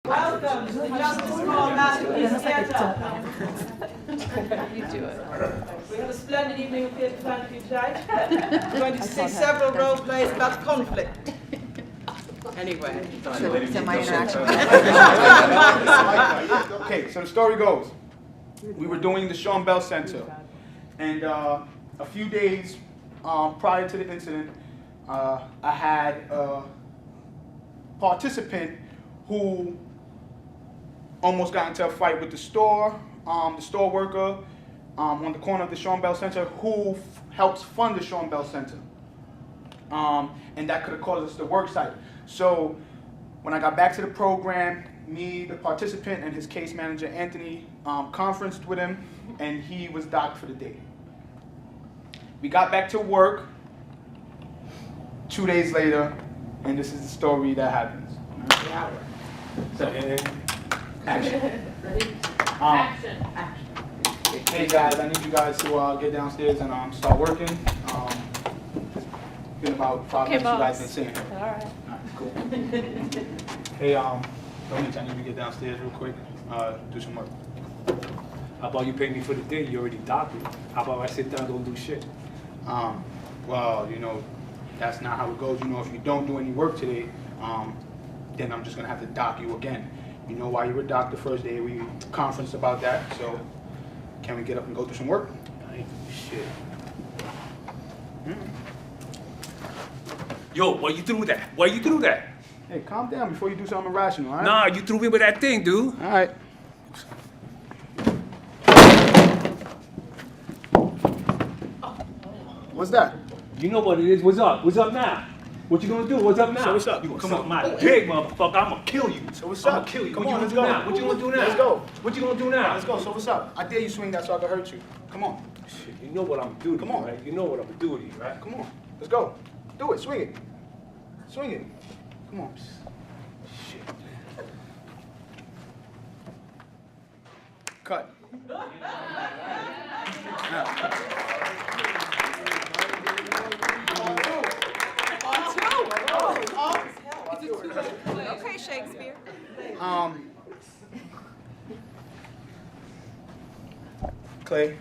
Welcome to the Justice Small Masterpiece Theatre. You do it. We have a splendid evening of theatre planned for you tonight. We're going to see several role plays about conflict. Anyway. Okay, so the story goes. We were doing the Sean Bell Center, and a few days prior to the incident, I had a participant who almost got into a fight with the store worker on the corner of the Sean Bell Center, who helps fund the Sean Bell Center. And that could have caused us to work site. So when I got back to the program, me, the participant, and his case manager, Anthony, conferenced with him, and he was docked for the day. We got back to work 2 days later, and this is the story that happens. So, action. Action. Hey guys, I need you guys to get downstairs and start working. It's been about 5 minutes you guys been sitting here. Alright. Cool. Hey, Dominic, I need you to get downstairs real quick, do some work. How about you pay me for the day? You already docked it. How about I sit down, don't do shit? Well, you know, that's not how it goes. You know, if you don't do any work today, then I'm just gonna have to dock you again. You know why you were docked the first day? We conferenced about that, so can we get up and go through some work? I ain't do shit. Yo, why you through that? Why you through that? Hey, calm down before you do something irrational, all right? Nah, you threw me with that thing, dude. All right. What's that? You know what it is. What's up? What's up now? What you gonna do? What's up now? So what's up? You gonna Come suck on. my dick, motherfucker. I'm gonna kill you. So what's I'm up? gonna kill you. Come What on, you let's gonna do go. now? What you gonna do now? Let's go. What you gonna do now? Let's go. So what's up? I dare you swing that so I can hurt you. Come on. Shit, you know what I'm gonna do to Come you, on. right? You know what I'm gonna do to you, right? Come on. Let's go. Do it. Swing it. Swing it. Come on. Shit. Cut. Okay, Shakespeare. Clay,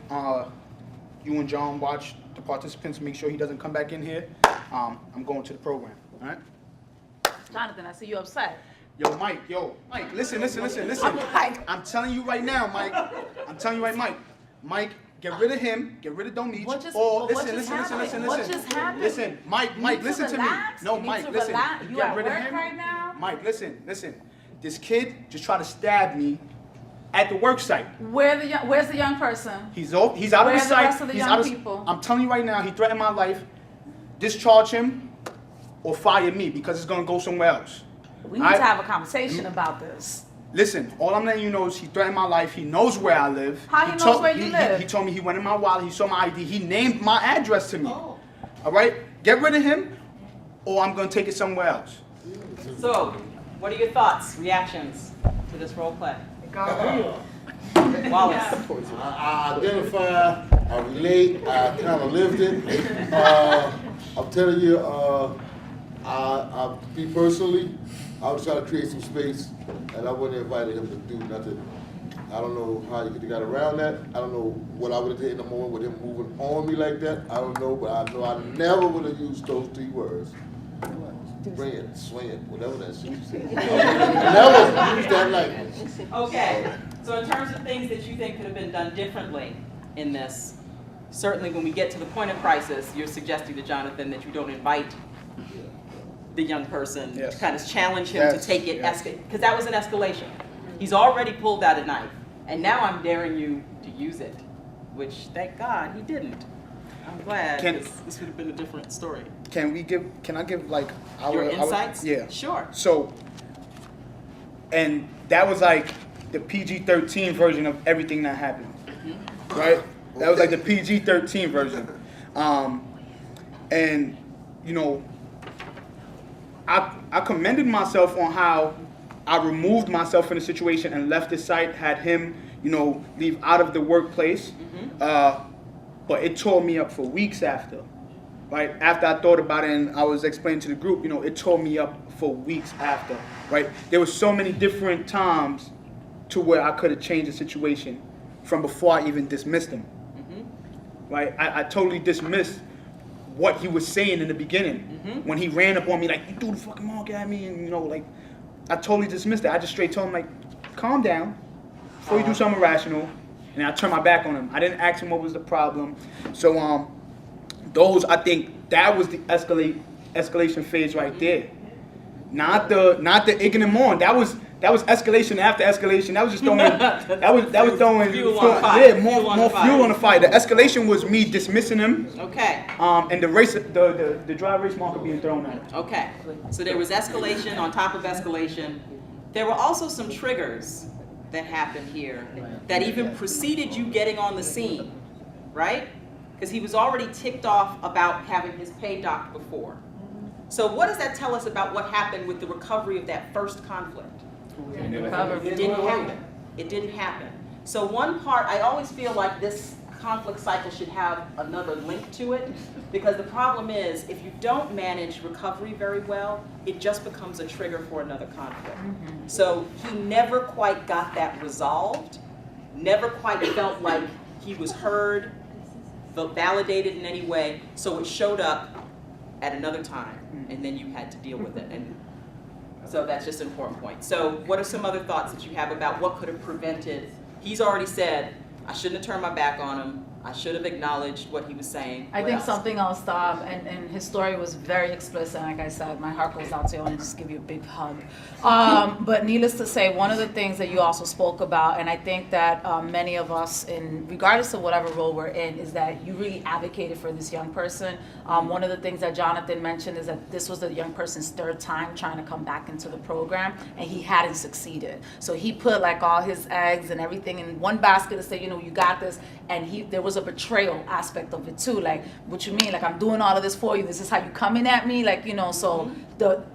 you and John watch the participants, make sure he doesn't come back in here. I'm going to the program, all right? Jonathan, I see you upset. Mike, listen. Mike. I'm telling you right now, Mike. I'm telling you right, Mike, get rid of him, get rid of Domich. What just- Or what listen. just happened? What just happened? Listen, Mike, You need to listen to me. relax. No, You need Mike, to listen. relax. You Get at rid of work him. right now? Mike, listen. This kid just tried to stab me at the work site. Where's the young person? He's out of Where his are the sight. rest of the He's young out of. people? I'm telling you right now, he threatened my life. Discharge him or fire me because it's gonna go somewhere else. We need to have a conversation about this. Listen, all I'm letting you know is he threatened my life. He knows where I live. How he knows where you live? He told me he went in my wallet. He saw my ID. He named my address to me. All right? Get rid of him or I'm going to take it somewhere else. So, what are your thoughts, reactions to this role play? Wallace. I identify, I relate, I kind of lived it. I'm telling you, me personally, I was trying to create some space, and I wouldn't have invited him to do nothing. I don't know how you could have got around that. I don't know what I would have did in the moment with him moving on me like that. I don't know, but I know I never would have used those 3 words. Bring it, swing it, whatever that shit you said. Never use that language. Okay, so in terms of things that you think could have been done differently in this, certainly when we get to the point of crisis, you're suggesting to Jonathan that you don't invite the young person to kind of challenge him to take it, because that was an escalation. He's already pulled out a knife, and now I'm daring you to use it, which thank God he didn't. I'm glad, this would have been a different story. Can I give like Your insights? Yeah. Sure. So, and that was like the PG-13 version of everything that happened, right? That was like the PG-13 version. And, you know, I commended myself on how I removed myself from the situation and left the site, had him, you know, leave out of the workplace. But it tore me up for weeks after. right? After I thought about it and I was explaining to the group, it tore me up for weeks after, right? There were so many different times to where I could have changed the situation from before I even dismissed him, right? I totally dismissed what he was saying in the beginning when he ran up on me like, you threw the fucking mark at me, and like, I totally dismissed it. I just straight told him like, calm down before you do something irrational, and I turned my back on him. I didn't ask him what was the problem. So those, I think that was the escalation phase right there. Not the egging him on. That was escalation after escalation. That was just throwing that was throwing fuel on the fire. more fuel on the fire. The escalation was me dismissing him. Okay. And the dry erase marker being thrown at him. Okay. So there was escalation on top of escalation. There were also some triggers that happened here that even preceded you getting on the scene, right? Because he was already ticked off about having his pay docked before. So what does that tell us about what happened with the recovery of that first conflict? It didn't happen. It didn't happen. So one part, I always feel like this conflict cycle should have another link to it, because the problem is if you don't manage recovery very well, it just becomes a trigger for another conflict. So he never quite got that resolved, never quite felt like he was heard, felt validated in any way, so it showed up at another time, and then you had to deal with it. And so that's just an important point. So what are some other thoughts that you have about what could have prevented? He's already said, I shouldn't have turned my back on him. I should have acknowledged what he was saying. I What think else? something else, and his story was very explicit. Like I said, my heart goes out to you. I want to just give you a big hug. But needless to say, one of the things that you also spoke about, and I think that many of us, regardless of whatever role we're in, is that you really advocated for this young person. One of the things that Jonathan mentioned is that this was the young person's third time trying to come back into the program, and he hadn't succeeded. So he put like all his eggs and everything in one basket to say, you got this. And there was a betrayal aspect of it too. Like, what you mean? Like, I'm doing all of this for you. This is how you coming at me? Like, so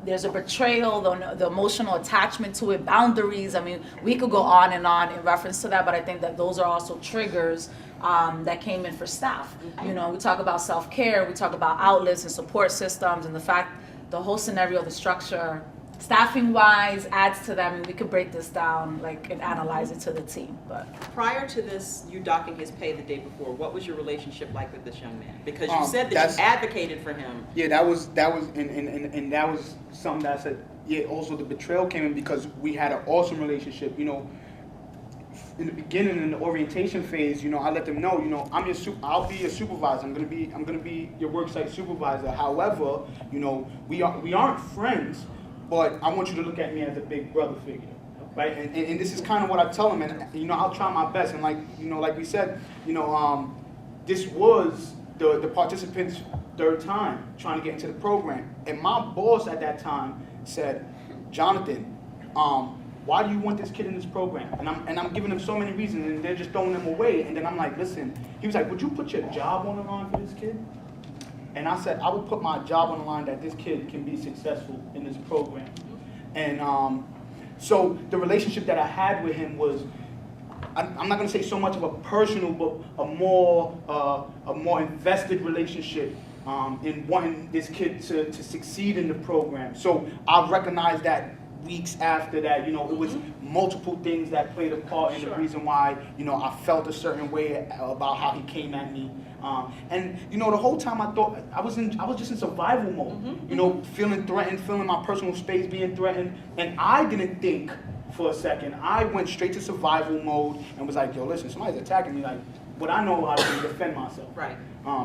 there's a betrayal, the emotional attachment to it, boundaries. I mean, we could go on in reference to that, but I think that those are also triggers that came in for staff. We talk about self-care, we talk about outlets and support systems, and the fact, the whole scenario, the structure, staffing wise, adds to that. I mean, we could break this down and analyze it to the team. But prior to this, you docking his pay the day before, what was your relationship like with this young man? Because you said that you advocated for him. Yeah, that was and that was something that I said. Yeah, also the betrayal came in because we had an awesome relationship. In the beginning, in the orientation phase, I let them know, I'll be your supervisor. I'm gonna be your worksite supervisor. However, we aren't friends. But I want you to look at me as a big brother figure, right? And this is kind of what I tell them, and I'll try my best. And like we said, this was the participants' third time trying to get into the program, and my boss at that time said, Jonathan, why do you want this kid in this program? And I'm giving them so many reasons, and they're just throwing them away. And then I'm like, listen. He was like, would you put your job on the line for this kid? And I said, I would put my job on the line that this kid can be successful in this program. And so the relationship that I had with him was, I'm not going to say so much of a personal, but a more invested relationship in wanting this kid to succeed in the program. So I recognized that weeks after that, it was multiple things that played a part in the reason why, I felt a certain way about how he came at me. And the whole time I thought I was just in survival mode, feeling threatened, feeling my personal space being threatened, and I didn't think for a second. I went straight to survival mode and was like, yo, listen, somebody's attacking me. Like, what I know how to defend myself. Right.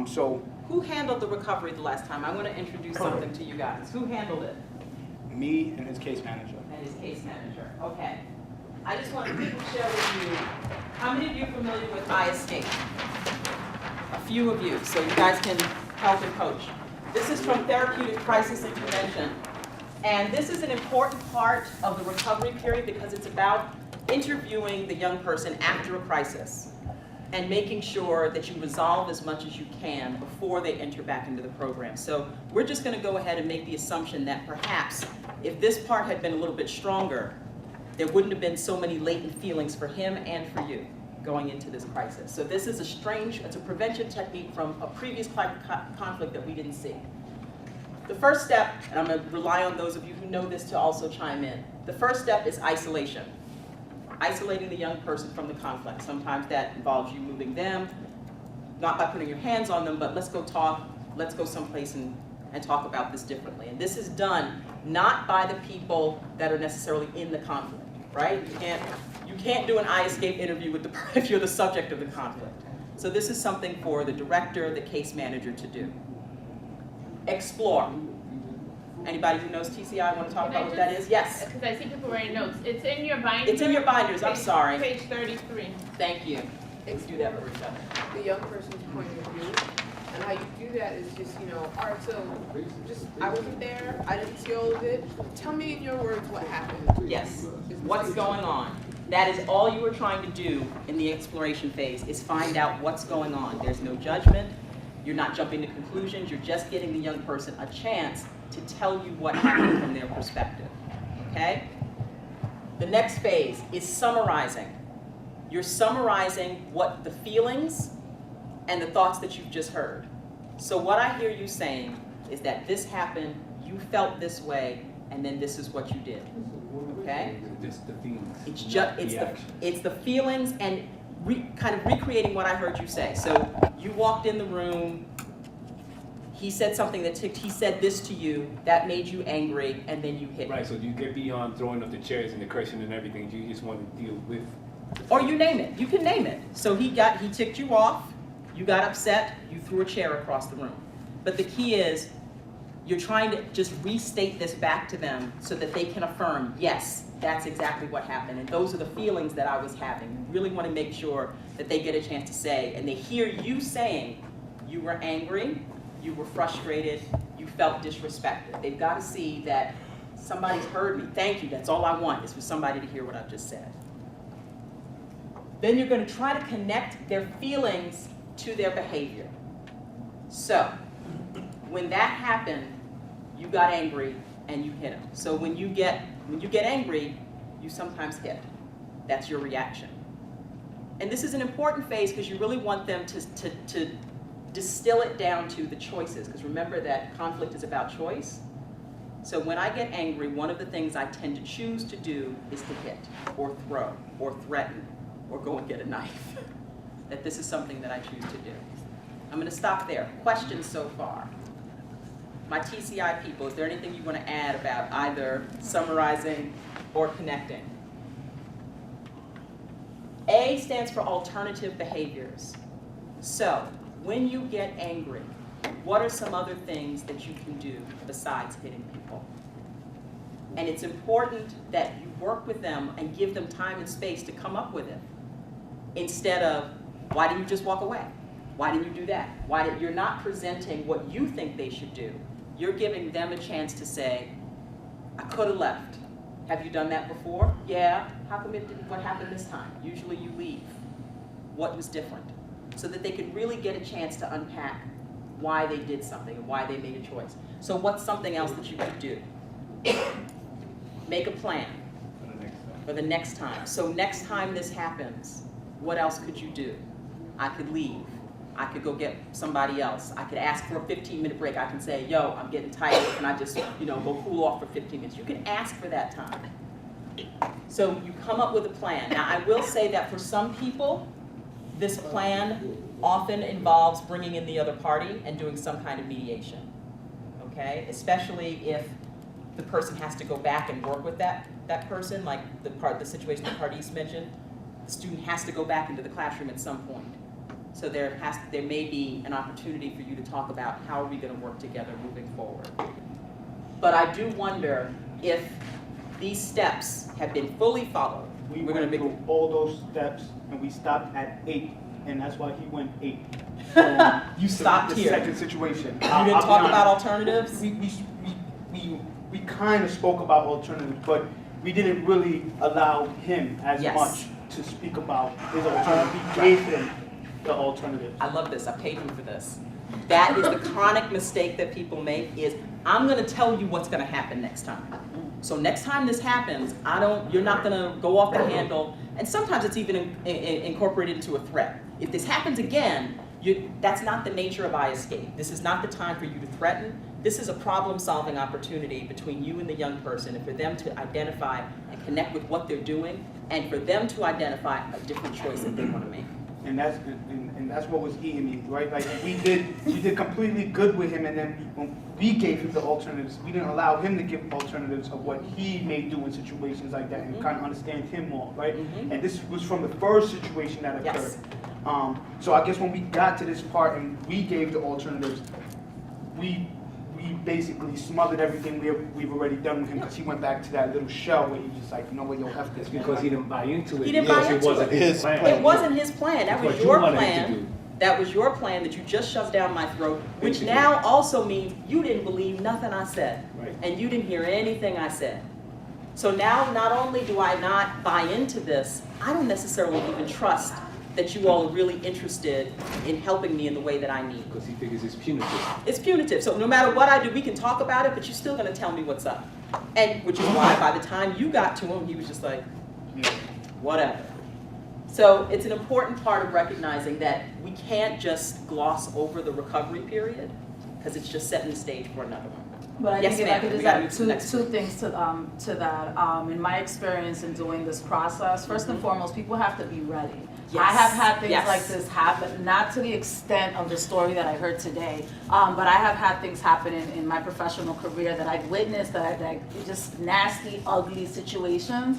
So who handled the recovery the last time? I want to introduce something to you guys. Who handled it? me and his case manager. And his case manager. Okay. I just want to quickly share with you. How many of you are familiar with Iescape? A few of you, so you guys can help and coach. This is from Therapeutic Crisis Intervention. And this is an important part of the recovery period because it's about interviewing the young person after a crisis and making sure that you resolve as much as you can before they enter back into the program. So we're just going to go ahead and make the assumption that perhaps if this part had been a little bit stronger, there wouldn't have been so many latent feelings for him and for you. going into this crisis. So this is it's a prevention technique from a previous conflict that we didn't see. The first step, and I'm going to rely on those of you who know this to also chime in. The first step is isolation. Isolating the young person from the conflict. Sometimes that involves you moving them, not by putting your hands on them, but let's go talk, let's go someplace and talk about this differently. And this is done not by the people that are necessarily in the conflict, right? You can't do an Iescape interview with if you're the subject of the conflict. So this is something for the director, the case manager to do. Explore. Anybody who knows TCI want to talk about what that is? Yes. Because I see people writing notes. It's in your binder. It's in your binders. I'm sorry. Page 33. Thank you. Let's do that, Marisha. The young person's point of view. And how you do that is just, all right, so just, I wasn't there, I didn't see all of it. Tell me in your words what happened. Yes. What's going on? That is all you were trying to do in the exploration phase, is find out what's going on. There's no judgment. You're not jumping to conclusions. You're just getting the young person a chance to tell you what happened from their perspective, okay? The next phase is summarizing. You're summarizing what the feelings and the thoughts that you've just heard. So what I hear you saying is that this happened, you felt this way, and then this is what you did, okay? Just the feelings. It's the feelings and kind of recreating what I heard you say. So you walked in the room, he said something he said this to you, that made you angry, and then you hit him. Right, so you get beyond throwing up the chairs and the cursing and everything, you just want to deal with. Or you name it, you can name it. So he ticked you off, you got upset, you threw a chair across the room. But the key is, you're trying to just restate this back to them so that they can affirm, yes, that's exactly what happened, and those are the feelings that I was having. You really want to make sure that they get a chance to say, and they hear you saying, you were angry, you were frustrated, you felt disrespected. They've got to see that somebody's heard me. Thank you, that's all I want, is for somebody to hear what I've just said. Then you're going to try to connect their feelings to their behavior. So, when that happened, you got angry and you hit him. So when you get angry, you sometimes hit. That's your reaction. And this is an important phase because you really want them to distill it down to the choices. Because remember that conflict is about choice. So when I get angry, one of the things I tend to choose to do is to hit, or throw, or threaten, or go and get a knife. That this is something that I choose to do. I'm going to stop there. Questions so far? My TCI people, is there anything you want to add about either summarizing or connecting? A stands for alternative behaviors. So, when you get angry, what are some other things that you can do besides hitting people? And it's important that you work with them and give them time and space to come up with it. Instead of, why didn't you just walk away? Why didn't you do that? You're not presenting what you think they should do. You're giving them a chance to say, I could have left. Have you done that before? Yeah. How come it didn't? What happened this time? Usually you leave. What was different? So that they could really get a chance to unpack why they did something and why they made a choice. So what's something else that you could do? Make a plan for the next time. So next time this happens, what else could you do? I could leave. I could go get somebody else. I could ask for a 15-minute break. I can say, yo, I'm getting tired. Can I just, go cool off for 15 minutes? You can ask for that time. So you come up with a plan. Now, I will say that for some people, this plan often involves bringing in the other party and doing some kind of mediation, okay? Especially if the person has to go back and work with that person, like the situation that Pardis mentioned. The student has to go back into the classroom at some point. So there may be an opportunity for you to talk about how are we going to work together moving forward. But I do wonder if these steps have been fully followed. We're going to make all those steps, and we stopped at 8, and that's why he went 8. So you stopped the here. Second situation. You didn't talk about alternatives? We kind of spoke about alternatives, but we didn't really allow him as much to speak about his alternative. We gave him the alternatives. I love this. I paid you for this. That is the chronic mistake that people make is, I'm going to tell you what's going to happen next time. So next time this happens, you're not gonna go off the handle, and sometimes it's even incorporated into a threat. If this happens again, that's not the nature of Iescape. This is not the time for you to threaten. This is a problem-solving opportunity between you and the young person, and for them to identify and connect with what they're doing, and for them to identify a different choice that they want to make. And that's what was eating me, right? Like we did completely good with him, and then when we gave him the alternatives, we didn't allow him to give alternatives of what he may do in situations like that, and kind of understand him more, right? And this was from the first situation that occurred. Yes. So I guess when we got to this part and we gave the alternatives, we basically smothered everything we've already done with him, because he went back to that little shell where he just like, you know what, yo, F this. Because he didn't buy into it. He didn't buy because into it wasn't it. his plan. It wasn't his plan. That It's was what you your wanted him to plan. do. That was your plan that you just shoved down my throat, which Basically. now also means you didn't believe nothing I said. Right. And you didn't hear anything I said. So now not only do I not buy into this, I don't necessarily even trust that you all are really interested in helping me in the way that I need. Because he figures it's punitive. It's punitive. So no matter what I do, we can talk about it, but you're still gonna tell me what's up. And which is why by the time you got to him, he was just like, whatever. So it's an important part of recognizing that we can't just gloss over the recovery period, because it's just setting the stage for another one. But I Yes, think if I ma'am. could We just gotta add move to the next two things to that. In my experience in doing this process, first and foremost, people have to be ready. I Yes. have had things Yes. like this happen, not to the extent of the story that I heard today, but I have had things happen in my professional career that I've witnessed, that just nasty, ugly situations.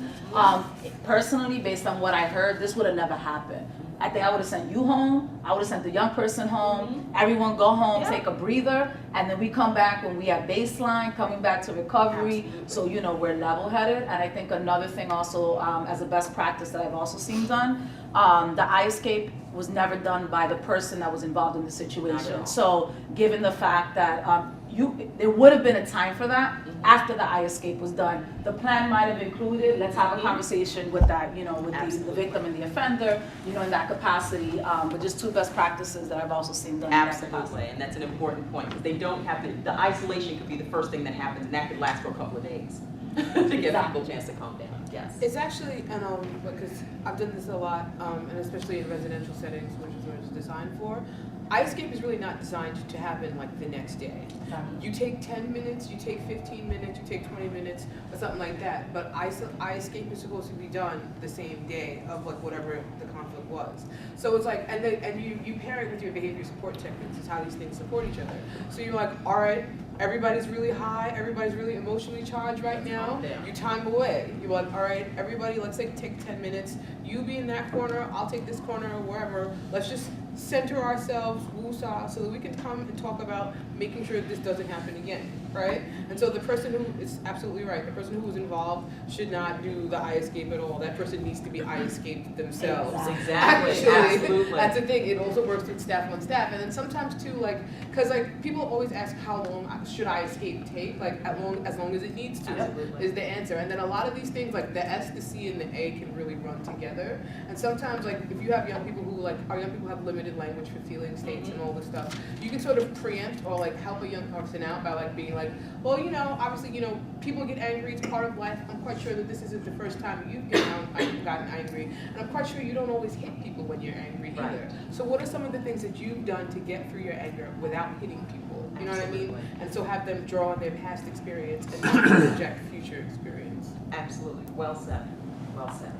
Personally, based on what I heard, this would have never happened. I think I would have sent you home, I would have sent the young person home, everyone go home, Yeah. take a breather, and then we come back when we have baseline, coming back to recovery, so you know we're level-headed. And I think another thing also, as a best practice that I've also seen done, the Iescape was never done by the person that was involved in the situation. So given the fact that there would have been a time for that after the Iescape was done. The plan might have included, let's have a conversation with that, you know, with the victim and the offender, you know, in that capacity, but just two best practices that I've also seen done in that capacity. Absolutely, and that's an important point, because they don't have the isolation could be the first thing that happens, and that could last for a couple of days to give people a chance to calm down, yes. It's actually, and because I've done this a lot, and especially in residential settings, which is what it's designed for. Iescape is really not designed to happen like the next day. You take 10 minutes, you take 15 minutes, you take 20 minutes, or something like that. But Iescape is supposed to be done the same day of like whatever the conflict was. So it's like, and you pair it with your behavior support techniques. Is how these things support each other. So you're like, all right, everybody's really high, everybody's really emotionally charged right now. You time away. You're like, all right, everybody, let's take 10 minutes. You be in that corner, I'll take this corner, or wherever. Let's just center ourselves, woosah, so that we can come and talk about making sure this doesn't happen again, right? And so the person who is absolutely right, the person who was involved should not do the Iescape at all. That person needs to be Iescaped themselves. Exactly, Actually, absolutely. that's the thing. It also works with staff on staff, and then sometimes too, like, because like people always ask how long should Iescape take? Like as long as it needs to Absolutely. is the answer. And then a lot of these things, like the S, the C, and the A, can really run together. And sometimes, like if you have young people who our young people have limited language for feeling states and all this stuff, you can sort of preempt or like help a young person out by like being like, well, you know, obviously, you know, people get angry. It's part of life. I'm quite sure that this isn't the first time you've gotten angry, and I'm quite sure you don't always hit people when you're angry either. Right. So what are some of the things that you've done to get through your anger without hitting people? You know what I mean? Absolutely. And so have them draw on their past experience and not project future experience. Absolutely, well said, well said.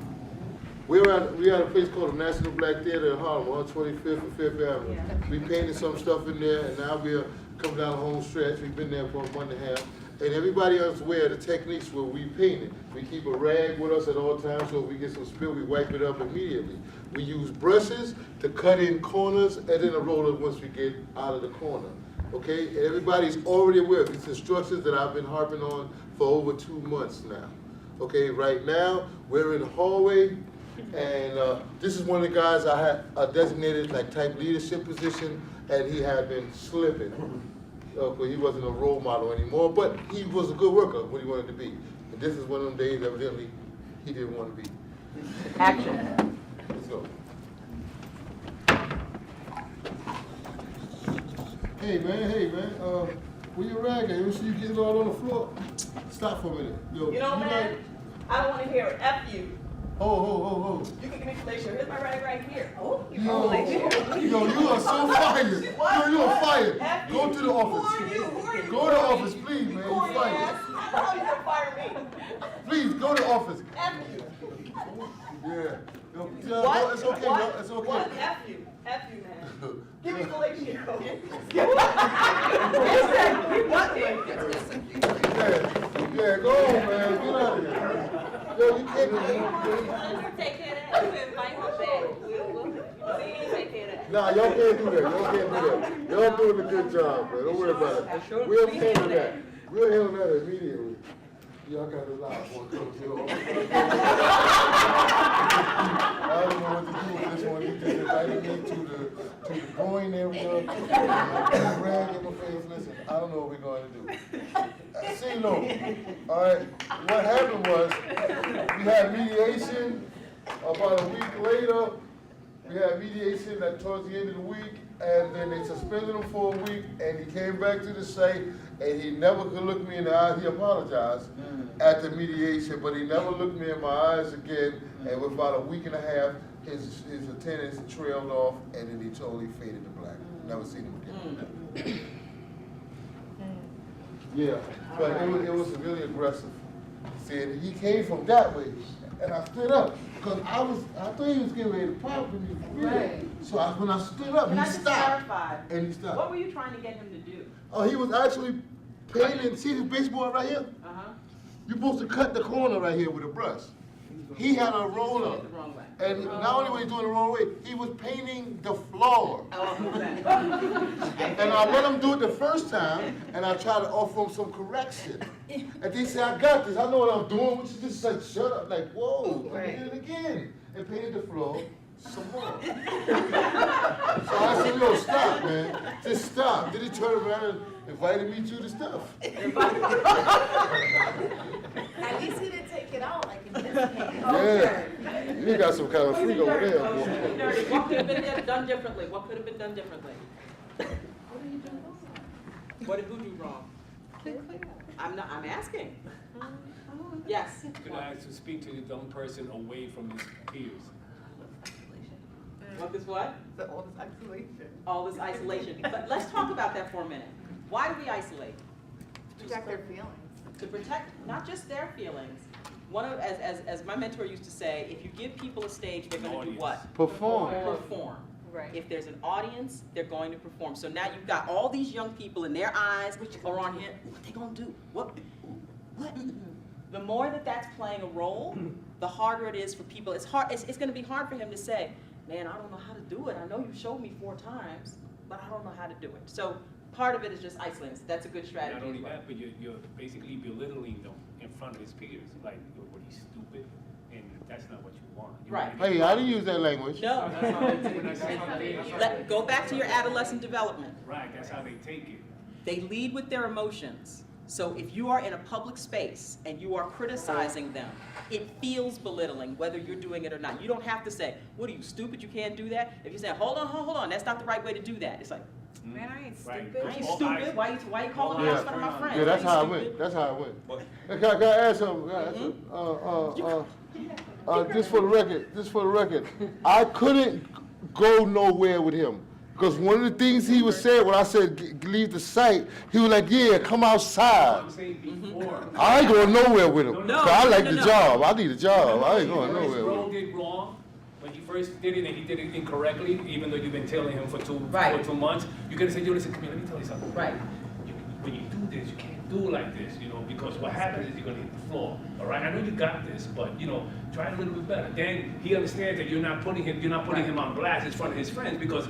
We had a place called the National Black Theater in Harlem, 125th and 5th Avenue. We painted some stuff in there, and now we're coming down the home stretch. We've been there for a month and a half. And everybody else aware of the techniques where we paint it. We keep a rag with us at all times, so if we get some spill, we wipe it up immediately. We use brushes to cut in corners, and then a roller once we get out of the corner. Okay, and everybody's already aware of these instructions that I've been harping on for over 2 months now. Okay, right now, we're in the hallway, and this is one of the guys I had a designated like type leadership position, and he had been slipping. But he wasn't a role model anymore, but he was a good worker when he wanted to be. And this is one of them days evidently he didn't want to be. Action. Let's go. Hey man, Where your rag at? You see you getting all on the floor? Stop for a minute. Yo, You know, man, I don't want to hear it. F you. Oh. You can give me fellatio. Here's my rag right here. Oh, you Yo, fellatio. you are so fired. What? Yo, you are fired. F Go you. to the office. Who are you? Who are you? Go to the office, please, man. Who are You you, fired. ass? How are you gonna fire me? Please, go to the office. F you. Yeah. Yo, What? no, it's okay, What? yo, it's okay. What? F you. F you, man. Give me fellatio. Yeah, go on, man. Get out of here. Yo, you can't. Take care of that. You invite her back. We'll see you take care of that. Nah, y'all can't do that. Y'all can't do that. Y'all doing a good job, man. Don't worry about it. We'll handle that. We'll handle that immediately. Y'all got a lot for it. I don't know what to do with this one. He just invited me to the groin area. Rag in my face. Listen, I don't know what we're going to do. See, no. All right. What happened was we had mediation. About a week later, we had mediation that towards the end of the week, and then they suspended him for a week, and he came back to the site, and he never could look me in the eye. He apologized at the mediation, but he never looked me in my eyes again, and with about a week and a half, his attendance trailed off, and then he totally faded to black. Never seen him again. Yeah, but it was really aggressive. See, and he came from that way, and I stood up, because I thought he was getting ready to pop me for real. Right. So when I stood up, Can I he just stopped, clarify? and he stopped. What were you trying to get him to do? Oh, he was actually painting. See this baseboard right here? Uh-huh. You're supposed to cut the corner right here with a brush. He had a roller, The wrong way. and not only was he doing it the wrong way, he was painting the floor. I'll move that. And I let him do it the first time, and I tried to offer him some correction. And they said, I got this, I know what I'm doing, which is just like, shut up, like, whoa, I did it again. And painted the floor some more. So I said, yo, stop, man, just stop. Then he turned around and invited me to the stuff. At least he didn't take it out like in this case. Yeah, you got some kind of freak over there, boy. Dirty. What could have been done differently? What could have been done differently? What did who do wrong? I'm asking. Yes. Could I ask to speak to the young person away from his peers? What is what? All this isolation. All this isolation. But let's talk about that for a minute. Why do we isolate? Protect their feelings. To protect not just their feelings. One of, as my mentor used to say, if you give people a stage, they're going to do what? Perform. Perform. Right. If there's an audience, they're going to perform. So now you've got all these young people and their eyes are on him. What they gonna do? What? The more that that's playing a role, the harder it is for people. It's hard. It's going to be hard for him to say, "Man, I don't know how to do it. I know you showed me 4 times, but I don't know how to do it." So part of it is just isolating. That's a good strategy. Not only as well. that, but you're basically belittling them in front of his peers. Like, what he's stupid, and that's not what you want. You Right. want Hey, I didn't use that language. No. That's how they take it. Go back to your adolescent development. Right, that's how they take it. They lead with their emotions. So if you are in a public space and you are criticizing them, it feels belittling whether you're doing it or not. You don't have to say, "What are you, stupid? You can't do that." If you say, "Hold on, that's not the right way to do that," it's like, Man, I ain't Right. stupid. "I ain't All stupid. eyes- Why you calling me Yeah. out in front of my friends?" Yeah, that's Why how you it went. stupid? That's how it went. But Hey, can I ask something? Can I ask something? Just for the record, I couldn't go nowhere with him. Because one of the things he was saying when I said leave the site, he was like, yeah, come outside. I'm saying before. I ain't going nowhere with him. No, 'Cause I like no, the no. job. I need a job. I ain't going When his nowhere with bro him. did wrong, when he first did it and he did it incorrectly, even though you've been telling him for 2 Right. months, you could have said, yo, listen, come here, let me tell you something. Right. When you do this, you can't do it like this, because what happens is you're gonna hit the floor. All right, I know you got this, but try it a little bit better. Then he understands that you're not putting him on blast in front of his friends, because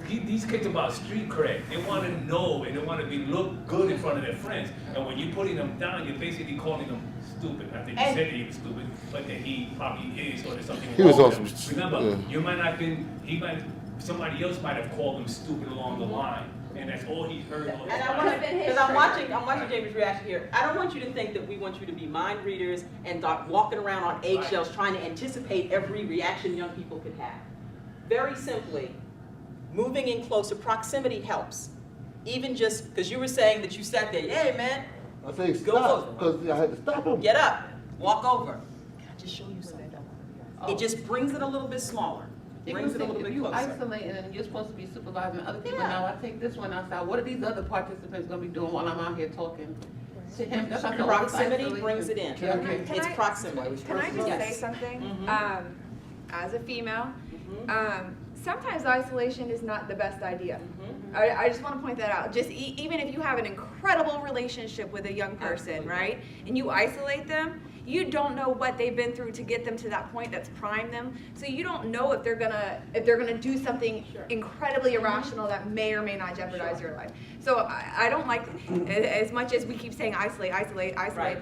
these kids are about street cred. They want to know and they want to look good in front of their friends. And when you're putting them down, you're basically calling them stupid. I think you said that he was stupid, but that he probably is, or there's something He was wrong with awesome. him. Remember, Yeah. you might not been. Somebody else might have called him stupid along the line, and that's all he heard. All And his I want life. to, because I'm watching Jamie's reaction here. I don't want you to think that we want you to be mind readers and start walking around on eggshells trying to anticipate every reaction young people could have. Very simply, moving in closer proximity helps. even just, because you were saying that you sat there, hey man, I say Go stop, because I had to stop him. get up, walk over. Can I just show you something? It just brings it a little bit smaller, brings it a little bit You closer. isolate and you're supposed to be supervising other people. Yeah. Now I take this one outside. What are these other participants gonna be doing while I'm out here talking to him? That's not the Proximity isolation. brings it in. Yeah, okay. Can It's I- proximity. Can I just Yes. say something? Mhm. As a female, Mhm. sometimes isolation is not the best idea. Mhm. I just want to point that out. Just even if you have an incredible relationship with a young person, Absolutely. right, and you isolate them, you don't know what they've been through to get them to that point that's primed them. So you don't know if they're gonna do something incredibly irrational that may or may not jeopardize your life. So I don't like, as much as we keep saying isolate, Right.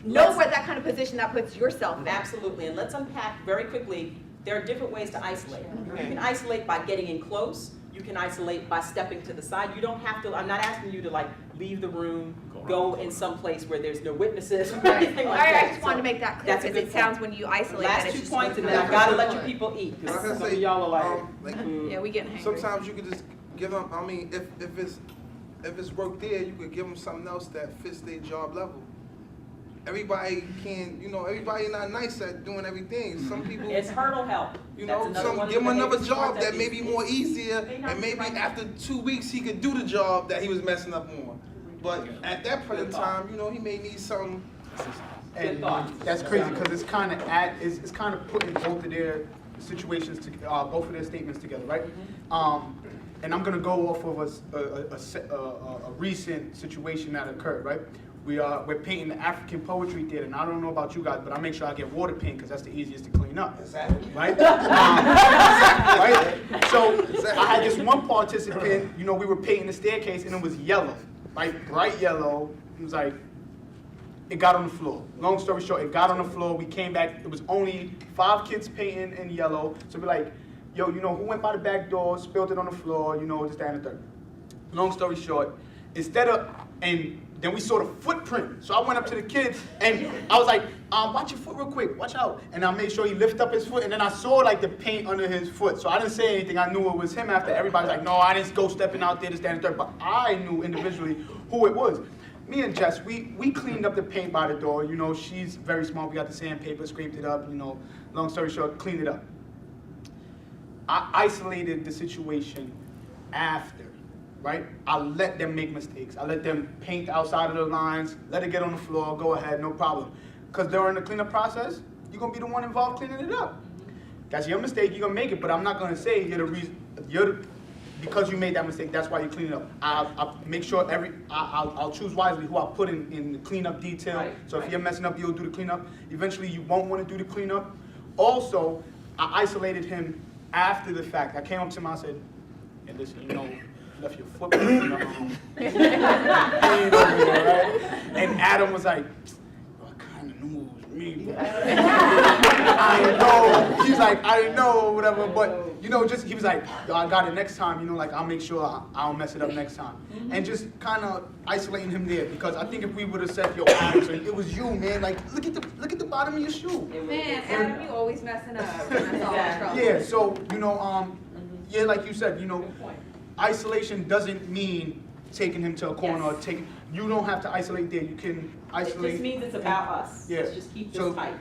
know Let's- what that kind of position that puts yourself in. Absolutely, and let's unpack very quickly, there are different ways to isolate. You can isolate by getting in close, you can isolate by stepping to the side. You don't have to, I'm not asking you to like leave the room, go in some place where there's no witnesses or anything like that. I just wanted to make that clear That's a because good it sounds point. when you isolate that Last it's 2 just points, and one then I person. gotta let you people eat, Like because I some of say, y'all are like, Yeah, we getting hangry. sometimes you could just give them. I mean, if it's work there, you could give them something else that fits their job level. Everybody can, everybody not nice at doing everything. Some people, it's hurdle help. That's another one of give him the another behaviors job part that may be more easier, May not and be maybe right. after 2 weeks he could do the job that he was messing up on. But at that point in Good thought. time, he may need some. And thought. that's crazy because it's kind of it's kind of putting both of their situations to both of their statements together, right? And I'm gonna go off of a recent situation that occurred, right? We're painting the African Poetry Theater, and I don't know about you guys, but I make sure I get water paint because that's the easiest to clean up. Exactly. Right? Right? So I had this one participant, we were painting the staircase and it was yellow, right? Bright yellow. It was like, it got on the floor. Long story short, it got on the floor. We came back. It was only 5 kids painting in yellow. So we're like, yo, who went by the back door, spilled it on the floor, this, that, and the third. Long story short, and then we saw the footprint. So I went up to the kid and I was like, watch your foot real quick, watch out. And I made sure he lifted up his foot, and then I saw like the paint under his foot. So I didn't say anything. I knew it was him after everybody's like, no, I didn't go stepping out there, this, that, and the third. But I knew individually who it was. Me and Jess, we cleaned up the paint by the door. She's very smart. We got the sandpaper, scraped it up, long story short, cleaned it up. I isolated the situation after, right? I let them make mistakes. I let them paint outside of the lines, let it get on the floor, go ahead, no problem. Because during the cleanup process, you're gonna be the one involved cleaning it up. That's your mistake, you're gonna make it, but I'm not gonna say you're the reason, because you made that mistake, that's why you clean it up. I'll make sure I'll choose wisely who I'll put in the cleanup detail. Right, So if right. you're messing up, you'll do the cleanup. Eventually, you won't want to do the cleanup. Also, I isolated him after the fact. I came up to him, I said, hey, listen, you left your footprint in the paint over here, right? And Adam was like, I kind of knew it was me. But I didn't know. He's like, I didn't know or whatever. But, he was like, yo, I got it next time. I'll make sure I don't mess it up next time. And just kind of isolating him there, because I think if we would have said, yo, Adam, it was you, man. Like, look at the bottom of your shoe. Man, Adam, you always messing up. That's all in trouble. Yeah, so, yeah, like you said, isolation doesn't mean taking him to a corner or you don't have to isolate there. You can It isolate. just means it's about us. Yeah. Let's just keep this So tight.